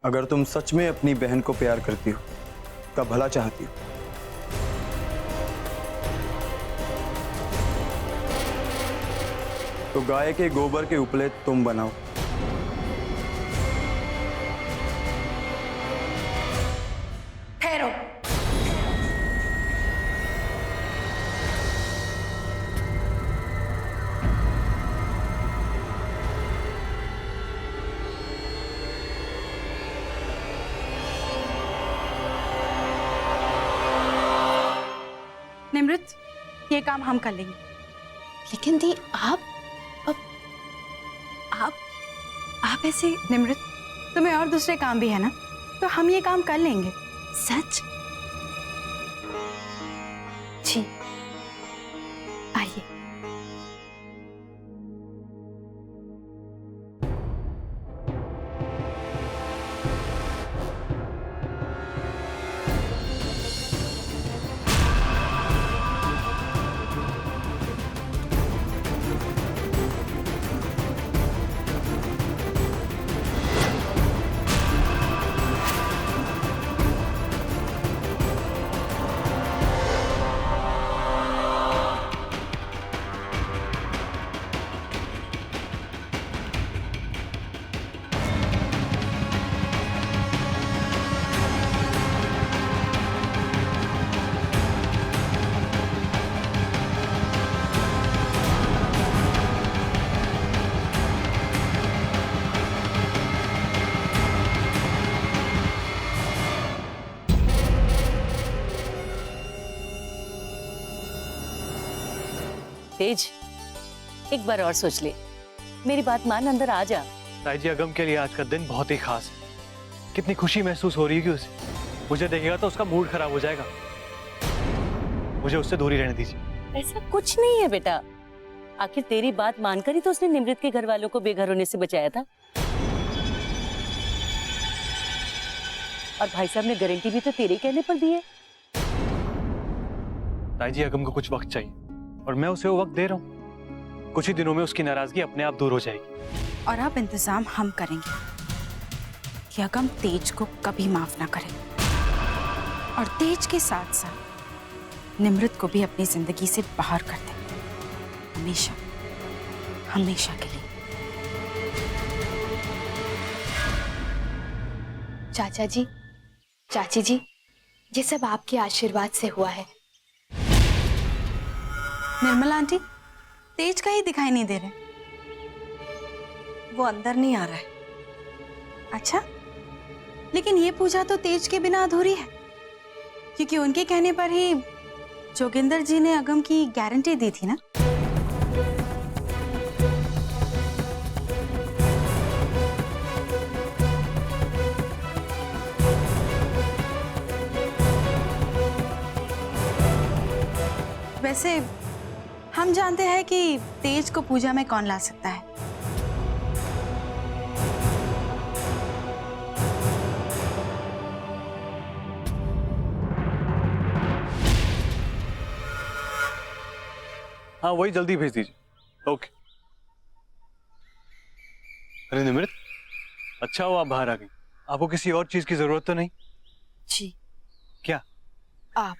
अगर तुम सच में अपनी बहन को प्यार करती हो, का भला चाहती हो, तो गाय के गोबर के उपले तुम बनाओ। ठहरो। निमृत, ये काम हम कर लेंगे। लेकिन दी आप ऐसे निमृत, तुम्हें और दूसरे काम भी है ना, तो हम ये काम कर लेंगे। सच? जी, आइए। तेज, एक बार और सोच ले, मेरी बात मान, अंदर आ जा। ताई जी, अगम के लिए आज का दिन बहुत ही खास है। कितनी खुशी महसूस हो रही है कि उसे मुझे देखेगा तो उसका मूड खराब हो जाएगा। मुझे उससे दूरी रहने दीजिए। ऐसा कुछ नहीं है बेटा, आखिर तेरी बात मानकर ही तो उसने निमृत के घर वालों को बेघर होने से बचाया था। और भाई साहब ने गारंटी भी तो तेरे कहने पर दी है। ताई जी, अगम को कुछ वक्त चाहिए और मैं उसे वो वक्त दे रहा हूँ। कुछ ही दिनों में उसकी नाराजगी अपने आप दूर हो जाएगी। और अब इंतजाम हम करेंगे कि अगम तेज को कभी माफ ना करे, और तेज के साथ साथ निमृत को भी अपनी जिंदगी से बाहर कर दे, हमेशा हमेशा के लिए। चाचा जी, चाची जी, ये सब आपके आशीर्वाद से हुआ है। निर्मला आंटी, तेज का ही दिखाई नहीं दे रहे। वो अंदर नहीं आ रहा है। अच्छा, लेकिन ये पूजा तो तेज के बिना अधूरी है, क्योंकि उनके कहने पर ही जोगिंदर जी ने अगम की गारंटी दी थी ना। वैसे हम जानते हैं कि तेज को पूजा में कौन ला सकता है। हाँ, वही जल्दी भेज दीजिए। ओके। अरे निमृत, अच्छा हो आप बाहर आ गई। आपको किसी और चीज की जरूरत तो नहीं? जी। क्या? आप।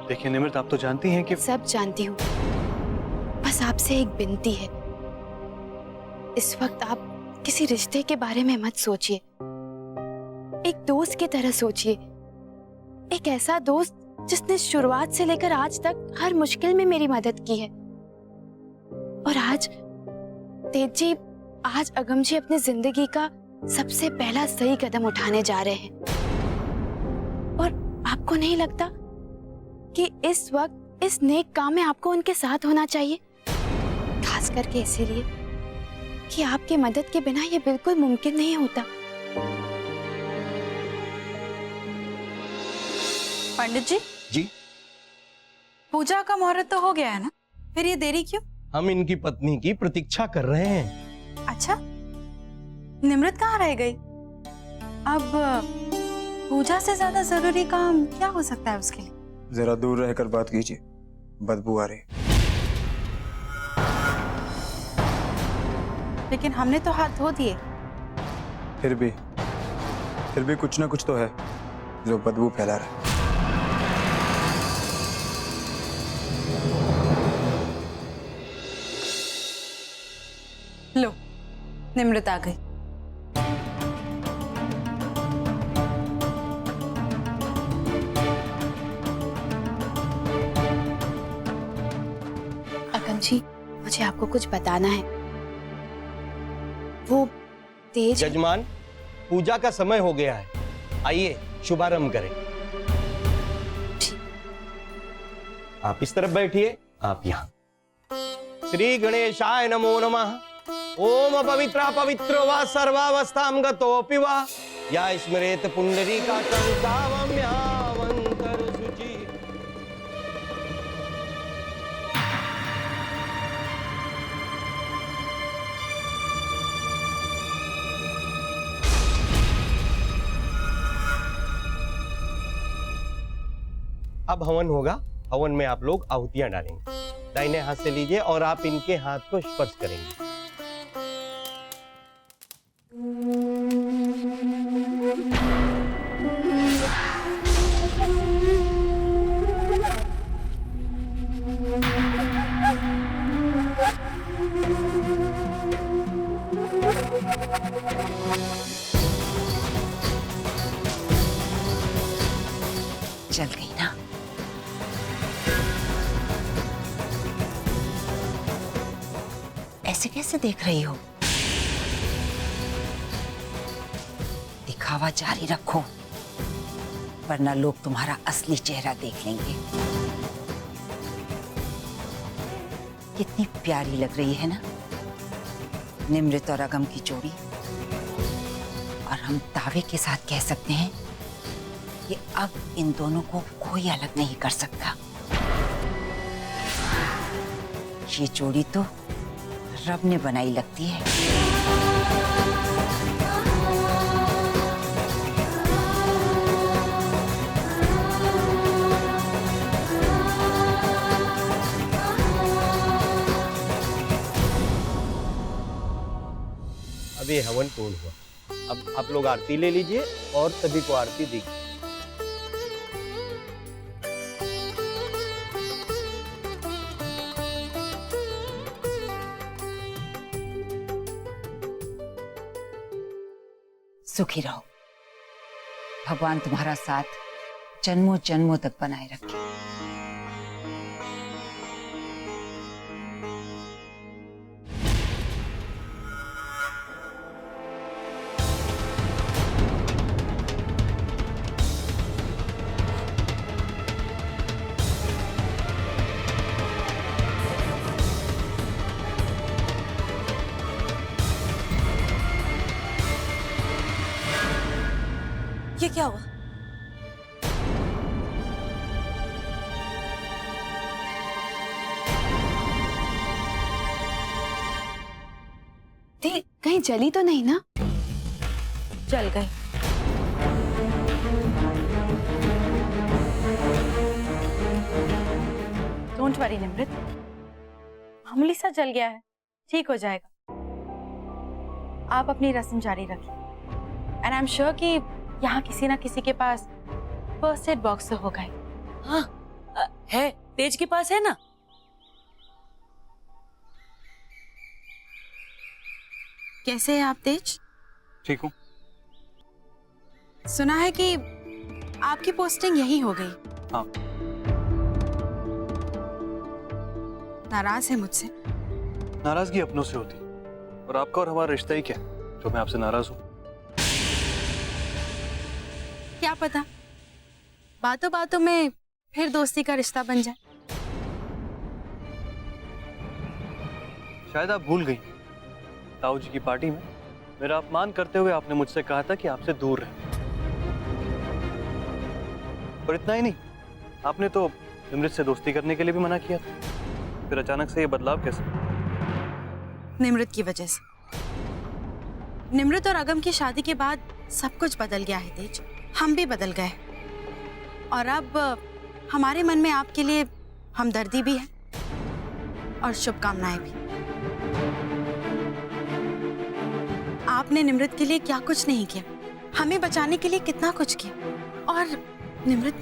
देखिए निमृत, आप तो जानती हैं कि सब जानती हूँ, बस आपसे एक विनती है। इस वक्त आप किसी रिश्ते के बारे में मत सोचिए, एक दोस्त की तरह सोचिए। एक ऐसा दोस्त जिसने शुरुआत से लेकर आज तक हर मुश्किल में मेरी मदद की है। और आज तेज जी, आज अगम जी अपनी जिंदगी का सबसे पहला सही कदम उठाने जा रहे हैं। और आपको नहीं लगता कि इस वक्त इस नेक काम में आपको उनके साथ होना चाहिए? खास करके इसीलिए कि आपकी मदद के बिना ये बिल्कुल मुमकिन नहीं होता। पंडित जी। जी? पूजा का मुहूर्त तो हो गया है ना, फिर ये देरी क्यों? हम इनकी पत्नी की प्रतीक्षा कर रहे हैं। अच्छा, निमृत कहाँ रह गई? अब पूजा से ज्यादा जरूरी काम क्या हो सकता है उसके लिए? जरा दूर रहकर बात कीजिए, बदबू आ रही। लेकिन हमने तो हाथ धो दिए। फिर भी कुछ ना कुछ तो है जो बदबू फैला रहा है। लो, निम्रत आ गई। अगम जी, मुझे आपको कुछ बताना है। वो तेज जजमान, पूजा का समय हो गया है, आइए शुभारंभ करें। आप इस तरफ बैठिए, आप यहाँ। श्री गणेशाय नमो नमः। ओम पवित्रा पवित्रो वा सर्वावस्थां गतोऽपि वा या स्मरेत पुंडरीकाक्षं सावम्यावन्तर शुचि। अब हवन होगा। हवन में आप लोग आहुतियां डालेंगे। दाहिने हाथ से लीजिए और आप इनके हाथ को स्पर्श करेंगे। चल गई ना? ऐसे कैसे देख रही हो? दिखावा जारी रखो, वरना लोग तुम्हारा असली चेहरा देख लेंगे। कितनी प्यारी लग रही है ना निम्रत और अगम की जोड़ी। और हम दावे के साथ कह सकते हैं कि अब इन दोनों को कोई अलग नहीं कर सकता। ये जोड़ी तो रब ने बनाई लगती है। अब ये हवन पूर्ण हुआ। अब आप लोग आरती ले लीजिए और सभी को आरती दीजिए। सुखी रहो, भगवान तुम्हारा साथ जन्मों जन्मों तक बनाए रखे। ये क्या हुआ? कहीं जली तो नहीं ना? चल गए। डोंट वरी निम्रत, मामूली सा जल गया है, ठीक हो जाएगा। आप अपनी रस्म जारी रखिए। एंड आई एम श्योर कि यहाँ किसी ना किसी के पास फर्स्ट एड बॉक्स तो होगा ही। हाँ, है, तेज के पास है ना। कैसे हैं आप तेज? ठीक हूँ। सुना है कि आपकी पोस्टिंग यही हो गई। हाँ। नाराज है मुझसे? नाराजगी अपनों से होती, और आपका और हमारा रिश्ता ही क्या जो मैं आपसे नाराज हूँ। क्या पता, बातों बातों में फिर दोस्ती का रिश्ता बन जाए। शायद आप भूल गई, ताऊ जी की पार्टी में मेरा अपमान करते हुए आपने मुझसे कहा था कि आपसे दूर रहे। और इतना ही नहीं, आपने तो निम्रत से दोस्ती करने के लिए भी मना किया था। फिर अचानक से ये बदलाव कैसे? निम्रत की वजह से। निम्रत और अगम की शादी के बाद सब कुछ बदल गया है तेज। हम भी बदल गए, और अब हमारे मन में आपके लिए हमदर्दी भी है और शुभकामनाएं भी। आपने निमृत के लिए क्या कुछ नहीं किया, हमें बचाने के लिए कितना कुछ किया। और निमृत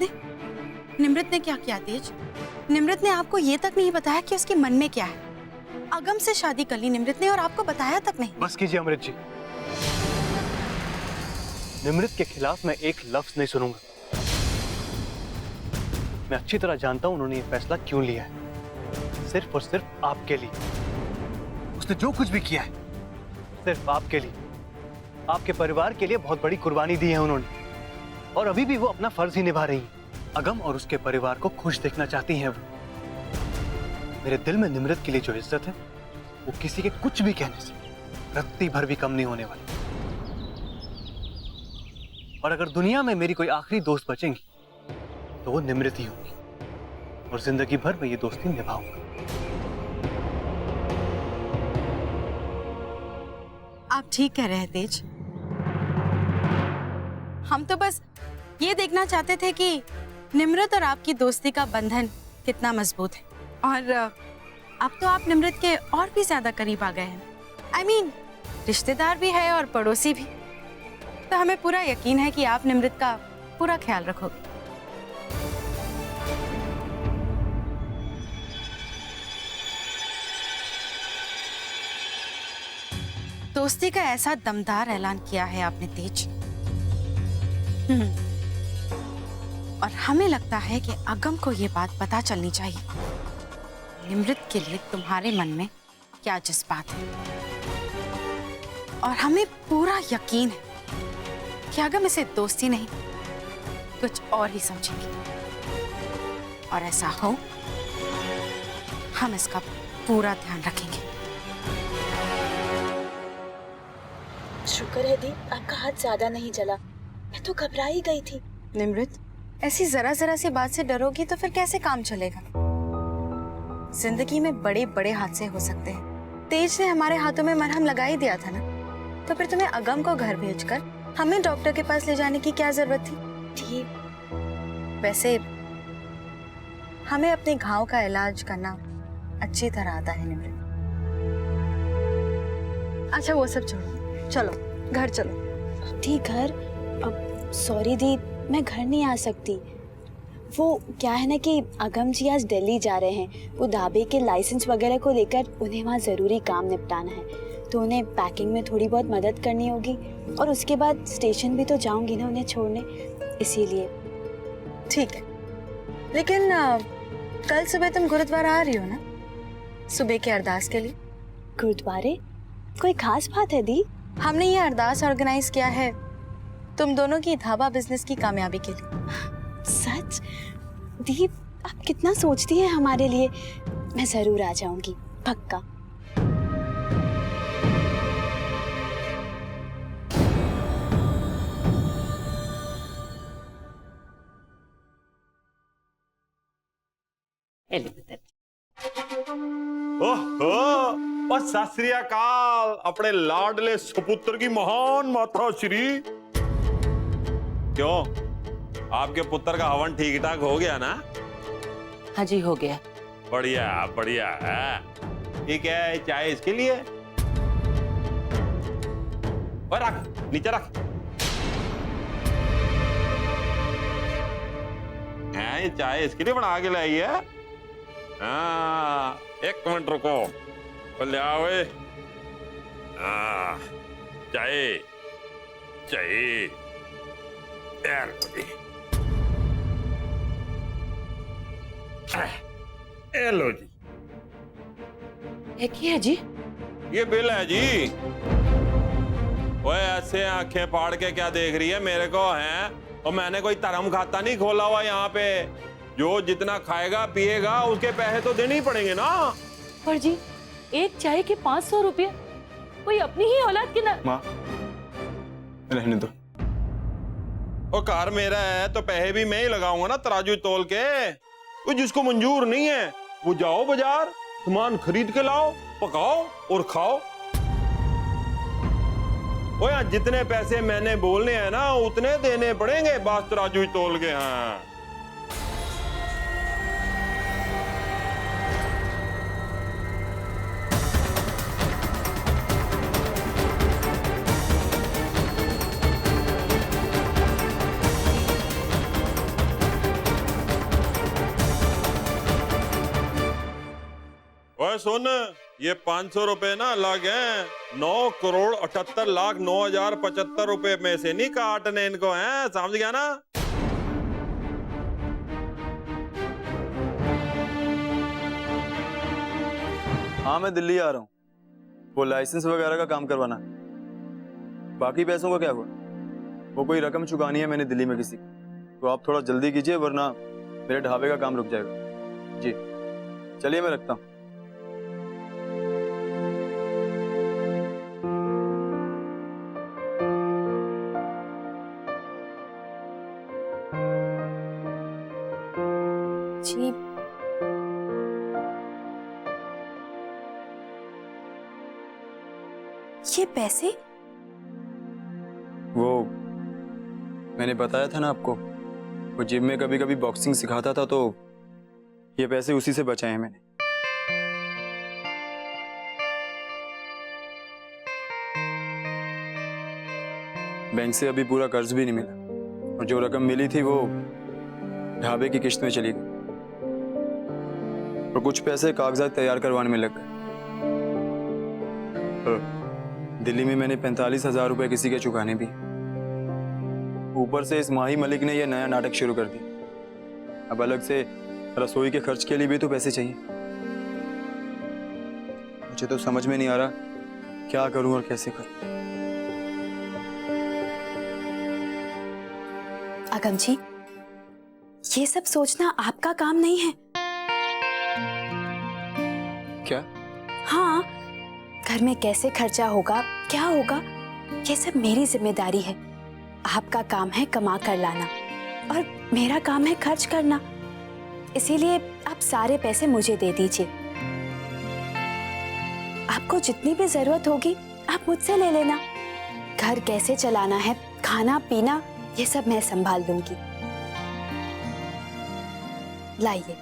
ने क्या किया तेज? निमृत ने आपको ये तक नहीं बताया कि उसके मन में क्या है। अगम से शादी कर ली निमृत ने और आपको बताया तक नहीं। बस कीजिए अमृत जी, निमृत के खिलाफ मैं एक लफ्ज नहीं सुनूंगा। मैं अच्छी तरह जानता हूं उन्होंने ये फैसला क्यों लिया है, सिर्फ और सिर्फ आपके लिए। उसने जो कुछ भी किया है सिर्फ आपके लिए, आपके परिवार के लिए बहुत बड़ी कुर्बानी दी है उन्होंने, और अभी भी वो अपना फर्ज ही निभा रही है। अगम और उसके परिवार को खुश देखना चाहती हैं वो। मेरे दिल में निमृत के लिए जो इज्जत है वो किसी के कुछ भी कहने से रत्ती भर भी कम नहीं होने वाली। और अगर दुनिया में मेरी कोई आखिरी दोस्त बचेंगी तो वो निमृत ही होगी, और जिंदगी भर मैं ये दोस्ती निभाऊंगा। आप ठीक कह रहे हैं तेज। हम तो बस ये देखना चाहते थे कि निमृत और आपकी दोस्ती का बंधन कितना मजबूत है, और अब तो आप निमृत के और भी ज्यादा करीब आ गए हैं। I mean, रिश्तेदार भी है और पड़ोसी भी, तो हमें पूरा यकीन है कि आप निमृत का पूरा ख्याल रखोगे। दोस्ती का ऐसा दमदार ऐलान किया है आपने तेज, और हमें लगता है कि अगम को ये बात पता चलनी चाहिए निमृत के लिए तुम्हारे मन में क्या जज्बात है। और हमें पूरा यकीन है कि अगम इसे दोस्ती नहीं कुछ और ही समझेगी, और ऐसा हो हम इसका पूरा ध्यान रखेंगे। शुक्र है दी, आपका हाथ ज्यादा नहीं जला, मैं तो घबरा ही गई थी। निमृत, ऐसी जरा जरा सी बात से डरोगी तो फिर कैसे काम चलेगा? जिंदगी में बड़े बड़े हादसे हो सकते हैं। तेज ने हमारे हाथों में मरहम लगा ही दिया था ना, तो फिर तुम्हें अगम को घर भेजकर हमें डॉक्टर के पास ले जाने की क्या जरूरत थी? ठीक, वैसे हमें अपने घाव का इलाज करना अच्छी तरह आता है निमृत। अच्छा वो सब छोड़ो, चलो घर चलो। ठीक घर? अब सॉरी दी, मैं घर नहीं आ सकती। वो क्या है ना कि अगम जी आज दिल्ली जा रहे हैं, वो ढाबे के लाइसेंस वगैरह को लेकर उन्हें वहाँ ज़रूरी काम निपटाना है, तो उन्हें पैकिंग में थोड़ी बहुत मदद करनी होगी, और उसके बाद स्टेशन भी तो जाऊंगी ना उन्हें छोड़ने, इसीलिए। ठीक है, लेकिन कल सुबह तुम गुरुद्वारा आ रही हो ना, सुबह के अरदास के लिए? गुरुद्वारे? कोई खास बात है दी? हमने ये अरदास ऑर्गेनाइज किया है तुम दोनों की ढाबा बिजनेस की कामयाबी के लिए। सच? दी, आप कितना सोचती हैं हमारे लिए। मैं जरूर आ जाऊंगी, पक्का। ओहो, सत श्री अकाल अपने लाडले सुपुत्र की महान माता श्री। क्यों, आपके पुत्र का हवन ठीक ठाक हो गया ना? हाँ जी, हो गया। बढ़िया बढ़िया है। ठीक है, चाय इसके लिए? और रख, नीचे रख। है, ये चाय इसके लिए बना के लाई है? हाँ, एक मिनट रुको, ले आओ। हाँ, चाय चाय यार ए लो जी। ये क्या है जी? ये बिल है जी। ओए ऐसे आंखें फाड़ के क्या देख रही है मेरे को? है, और मैंने कोई धर्म खाता नहीं खोला हुआ यहाँ पे। जो जितना खाएगा पिएगा उसके पैसे तो देने ही पड़ेंगे ना। पर जी, एक चाय के 500 रुपये, कोई अपनी ही औलाद के ना। माँ, रहने दो। और कार मेरा है तो पैसे भी मैं ही लगाऊंगा ना, तराजू तोल के। वो जिसको मंजूर नहीं है वो जाओ बाजार, सामान खरीद के लाओ, पकाओ और खाओ। वो यार जितने पैसे मैंने बोलने हैं ना उतने देने पड़ेंगे, बास तराजू तोल के। हाँ, ओए सुन, ये 500 रुपए ना अलग हैं, 9,78,09,075 रुपए में से नहीं काटने इनको, हैं? समझ गया ना? हाँ मैं दिल्ली आ रहा हूँ, वो लाइसेंस वगैरह का काम करवाना है। बाकी पैसों का क्या हुआ? वो कोई रकम चुकानी है मैंने दिल्ली में किसी को, तो आप थोड़ा जल्दी कीजिए वरना मेरे ढाबे का काम रुक जाएगा। जी चलिए मैं रखता हूँ। जी ये पैसे? वो मैंने बताया था ना आपको, वो जिम में कभी कभी बॉक्सिंग सिखाता था, तो ये पैसे उसी से बचाए हैं मैंने। बैंक से अभी पूरा कर्ज भी नहीं मिला, और जो रकम मिली थी वो ढाबे की किश्त में चली गई, और कुछ पैसे कागजात तैयार करवाने में लग गए। दिल्ली में मैंने 45,000 रुपए किसी के चुकाने भी। ऊपर से इस माही मलिक ने यह नया नाटक शुरू कर दिया। अब अलग से रसोई के खर्च के लिए भी तो पैसे चाहिए। मुझे तो समझ में नहीं आ रहा क्या करूं और कैसे करूं। अगम जी, ये सब सोचना आपका काम नहीं है। क्या? हाँ, घर में कैसे खर्चा होगा, क्या होगा, ये सब मेरी जिम्मेदारी है। आपका काम है कमा कर लाना और मेरा काम है खर्च करना। इसीलिए आप सारे पैसे मुझे दे दीजिए। आपको जितनी भी जरूरत होगी आप मुझसे ले लेना। घर कैसे चलाना है, खाना पीना, ये सब मैं संभाल लूंगी। लाइए,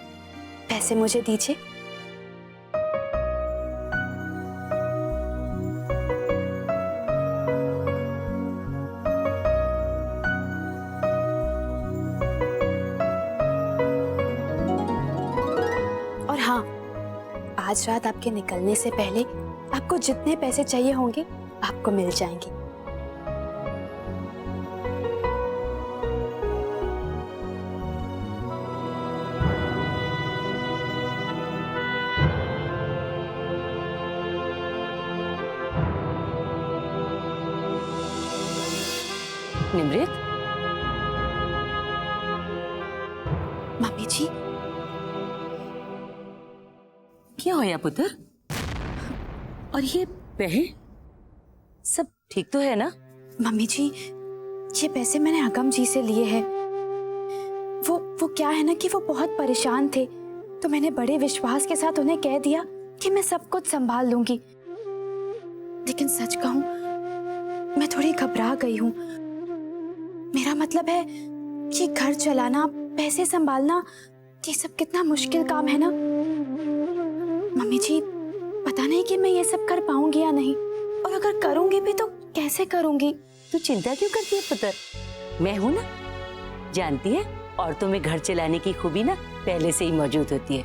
पैसे मुझे दीजिए। और हाँ, आज रात आपके निकलने से पहले आपको जितने पैसे चाहिए होंगे आपको मिल जाएंगे। निमृत, मम्मी जी, क्या होया पुत्र? और ये बहन, सब ठीक तो है ना? मम्मी जी, ये पैसे मैंने अगम जी से लिए हैं। वो क्या है ना कि वो बहुत परेशान थे, तो मैंने बड़े विश्वास के साथ उन्हें कह दिया कि मैं सब कुछ संभाल लूंगी। लेकिन सच कहूं, मैं थोड़ी घबरा गई हूं। मेरा मतलब है कि घर चलाना, पैसे संभालना, ये सब कितना मुश्किल काम है ना। मम्मी जी, पता नहीं कि मैं ये सब कर पाऊंगी या नहीं, और अगर करूंगी भी तो कैसे करूंगी। तू चिंता क्यों करती है पुत्र? मैं हूं ना, जानती है औरतों में घर चलाने की खूबी ना पहले से ही मौजूद होती है,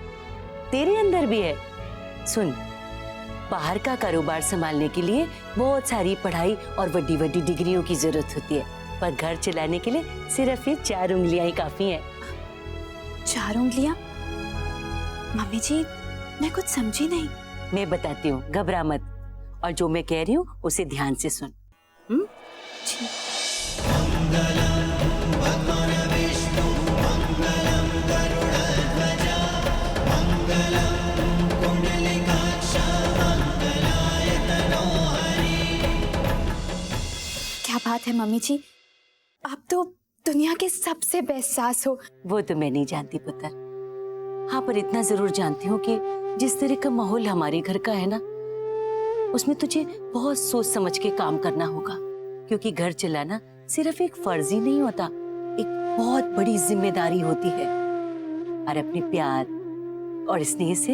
तेरे अंदर भी है। सुन, बाहर का कारोबार संभालने के लिए बहुत सारी पढ़ाई और बड़ी बड़ी डिग्रियों की जरूरत होती है, पर घर चलाने के लिए सिर्फ ये 4 उंगलियां ही काफी हैं। 4 उंगलियां? मम्मी जी, मैं कुछ समझी नहीं। मैं बताती हूँ, घबरा मत, और जो मैं कह रही हूँ उसे ध्यान से सुन। जी। क्या बात है मम्मी जी, आप तो दुनिया के सबसे बेस्ट सास हो। वो तो मैं नहीं जानती पुत्र, हाँ पर इतना जरूर जानती हूँ कि जिस तरह का माहौल हमारे घर का है ना, उसमें तुझे बहुत सोच समझ के काम करना होगा, क्योंकि घर चलाना सिर्फ एक फर्ज ही नहीं होता, एक बहुत बड़ी जिम्मेदारी होती है। और अपने प्यार और स्नेह से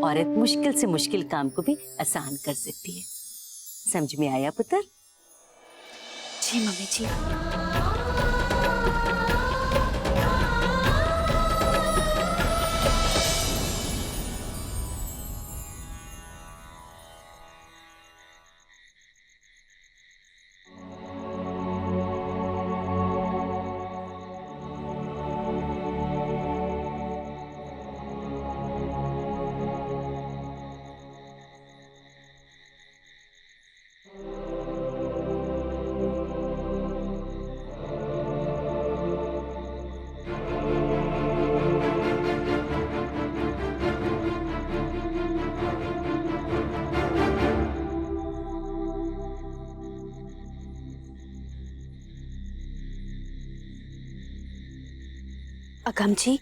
औरत मुश्किल से मुश्किल काम को भी आसान कर सकती है। समझ में आया पुत्र? जी मम्मी जी। अगम जी,